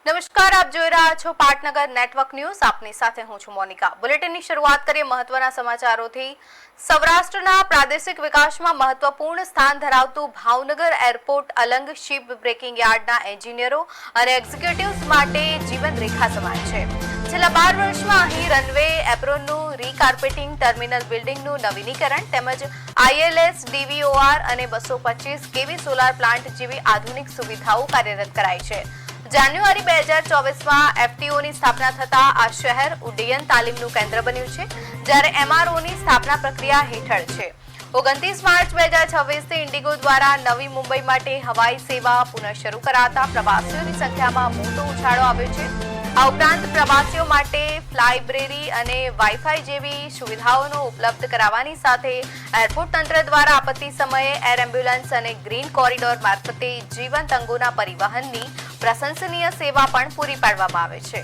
નમસ્કાર, આપ જોઈ રહ્યા છો પાટનગર નેટવર્ક ન્યૂઝ. આપની સાથે હું છું મોનિકા. બુલેટિનની શરૂઆત કરીએ મહત્વના સમાચારોથી. સૌરાષ્ટ્રના પ્રાદેશિક વિકાસમાં મહત્વપૂર્ણ સ્થાન ધરાવતું Bhavnagar airport Alang ship breaking યાર્ડના એન્જિનિયરો અને એક્ઝિક્યુટિવ્સ માટે જીવન રેખા સમાન છે. છેલ્લા 12 વર્ષમાં અહીં રનવે, એપ્રોનનું રીકાર્પેટિંગ, ટર્મિનલ બિલ્ડિંગનું નવીનીકરણ તેમજ ILS, DVOR અને 225 kV સોલાર પ્લાન્ટ જેવી આધુનિક સુવિધાઓ કાર્યરત કરાઈ છે. જાન્યુઆરી 2024માં FTOની સ્થાપના થતા આ શહેર ઉડ્ડયન તાલીમનું કેન્દ્ર બન્યું છે, જ્યારે MROની સ્થાપના પ્રક્રિયા હેઠળ છે. 29 માર્ચ 2026થી ઇન્ડિગો દ્વારા નવી મુંબઈ માટે હવાઈ સેવા પુનઃ શરૂ કરાતા પ્રવાસીઓની સંખ્યામાં મોટો ઉછાળો આવ્યો છે. આ ઉપરાંત પ્રવાસીઓ માટે ફ્લાઇબ્રેરી અને વાઈફાઈ જેવી સુવિધાઓનો ઉપલબ્ધ કરાવવાની સાથે એરપોર્ટ તંત્ર દ્વારા આપત્તિ સમયે એર એમ્બ્યુલન્સ અને ગ્રીન કોરિડોર મારફતે જીવંત અંગોના પરિવહનની પ્રશંસનીય સેવા પણ પૂરી પાડવામાં આવે છે.